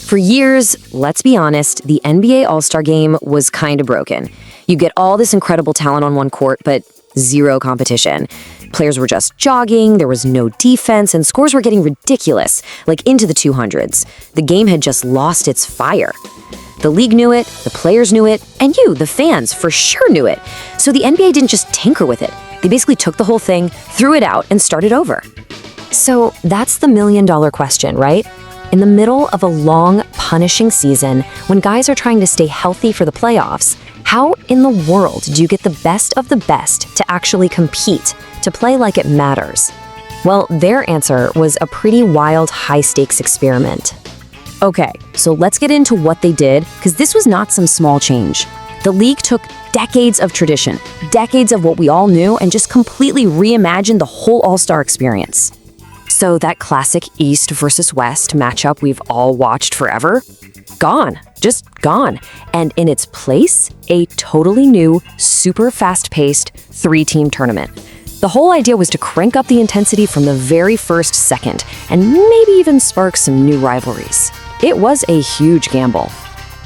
For years, let's be honest, the NBA All-Star Game was kind of broken. You get all this incredible talent on one court, but zero competition. Players were just jogging, there was no defense, and scores were getting ridiculous, like into the 200s. The game had just lost its fire. The league knew it, the players knew it, and you, the fans, for sure knew it. So the NBA didn't just tinker with it. They basically took the whole thing, threw it out, and started over. So that's the million-dollar question, right? In the middle of a long, punishing season, when guys are trying to stay healthy for the playoffs, how in the world do you get the best of the best to actually compete, to play like it matters? Well, their answer was a pretty wild, high-stakes experiment. Okay, so let's get into what they did, because this was not some small change. The league took decades of tradition, decades of what we all knew, and just completely reimagined the whole All-Star experience. So that classic East versus West matchup we've all watched forever? Gone. Just gone. And in its place, a totally new, super fast-paced, 3-team tournament. The whole idea was to crank up the intensity from the very first second, and maybe even spark some new rivalries. It was a huge gamble.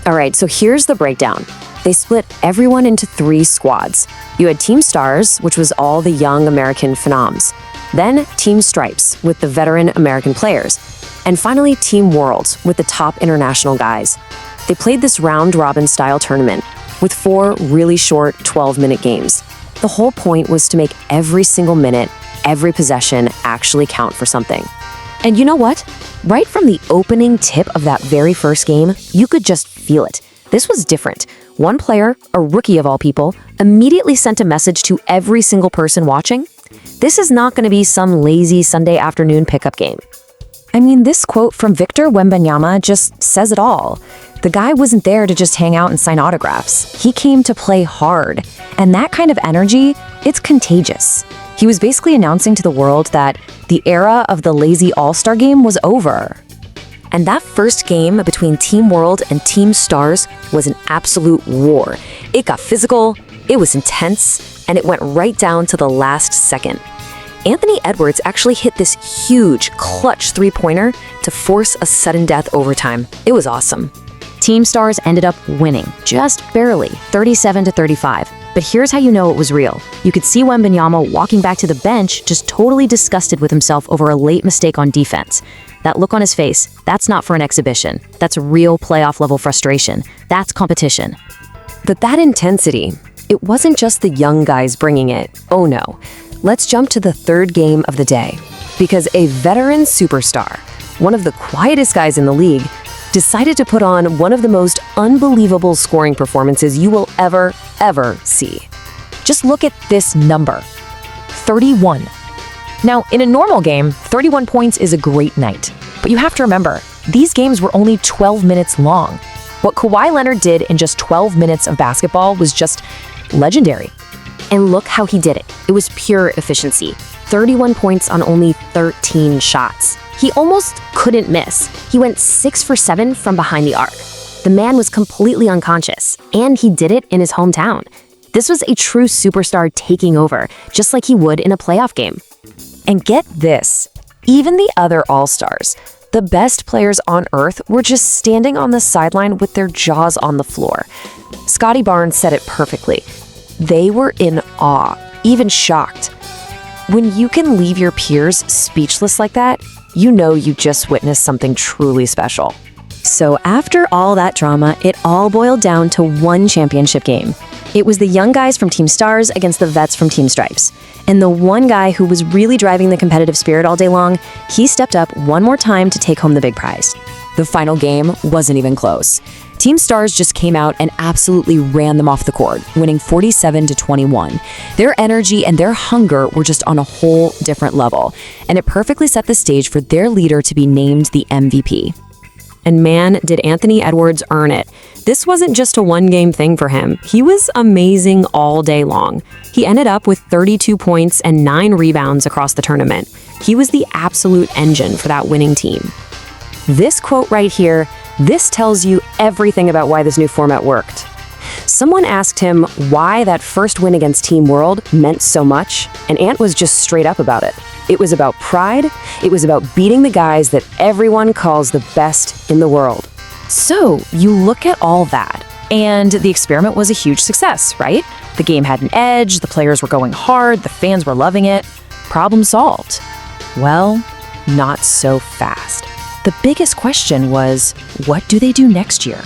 All right, so here's the breakdown. They split everyone into 3 squads. You had Team Stars, which was all the young American phenoms. Then Team Stripes, with the veteran American players. And finally, Team World, with the top international guys. They played this round-robin style tournament with 4 really short 12-minute games. The whole point was to make every single minute, every possession actually count for something. And you know what? Right from the opening tip of that very first game, you could just feel it. This was different. One player, a rookie of all people, immediately sent a message to every single person watching. This is not going to be some lazy Sunday afternoon pickup game. I mean, this quote from Victor Wembanyama just says it all. The guy wasn't there to just hang out and sign autographs. He came to play hard. And that kind of energy, it's contagious. He was basically announcing to the world that the era of the lazy All-Star game was over. And that first game between Team World and Team Stars was an absolute war. It got physical, it was intense, and it went right down to the last second. Anthony Edwards actually hit this huge, clutch three-pointer to force a sudden death overtime. It was awesome. Team Stars ended up winning, just barely, 37-35. But here's how you know it was real. You could see Wembanyama walking back to the bench, just totally disgusted with himself over a late mistake on defense. That look on his face, that's not for an exhibition. That's real playoff-level frustration. That's competition. But that intensity, it wasn't just the young guys bringing it. Oh no. Let's jump to the third game of the day. Because a veteran superstar, one of the quietest guys in the league, decided to put on one of the most unbelievable scoring performances you will ever see. Just look at this number, 31. Now, in a normal game, 31 points is a great night. But you have to remember, these games were only 12 minutes long. What Kawhi Leonard did in just 12 minutes of basketball was just legendary. And look how he did it. It was pure efficiency. 31 points on only 13 shots. He almost couldn't miss. He went 6 for 7 from behind the arc. The man was completely unconscious, and he did it in his hometown. This was a true superstar taking over, just like he would in a playoff game. And get this, even the other All-Stars, the best players on earth, were just standing on the sideline with their jaws on the floor. Scottie Barnes said it perfectly. They were in awe, even shocked. When you can leave your peers speechless like that, you know you just witnessed something truly special. So after all that drama, it all boiled down to one championship game. It was the young guys from Team Stars against the vets from Team Stripes. And the one guy who was really driving the competitive spirit all day long, he stepped up one more time to take home the big prize. The final game wasn't even close. Team Stars just came out and absolutely ran them off the court, winning 47-21. Their energy and their hunger were just on a whole different level, and it perfectly set the stage for their leader to be named the MVP. And man, did Anthony Edwards earn it. This wasn't just a one-game thing for him. He was amazing all day long. He ended up with 32 points and 9 rebounds across the tournament. He was the absolute engine for that winning team. This quote right here, this tells you everything about why this new format worked. Someone asked him why that first win against Team World meant so much, and Ant was just straight up about it. It was about pride. It was about beating the guys that everyone calls the best in the world. So you look at all that, and the experiment was a huge success, right? The game had an edge, the players were going hard, the fans were loving it. Problem solved. Well, not so fast. The biggest question was, what do they do next year?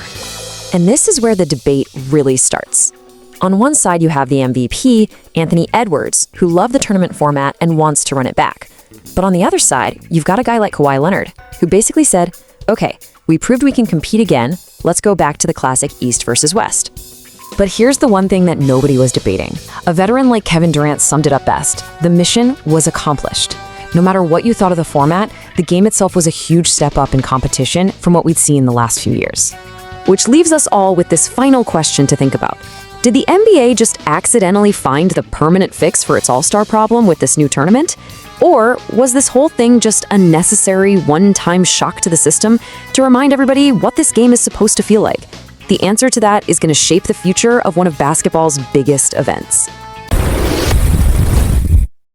And this is where the debate really starts. On one side, you have the MVP, Anthony Edwards, who loved the tournament format and wants to run it back. But on the other side, you've got a guy like Kawhi Leonard, who basically said, okay, we proved we can compete again, let's go back to the classic East versus West. But here's the one thing that nobody was debating. A veteran like Kevin Durant summed it up best. The mission was accomplished. No matter what you thought of the format, the game itself was a huge step up in competition from what we'd seen the last few years. Which leaves us all with this final question to think about. Did the NBA just accidentally find the permanent fix for its all-star problem with this new tournament? Or was this whole thing just a necessary one-time shock to the system to remind everybody what this game is supposed to feel like? The answer to that is going to shape the future of one of basketball's biggest events.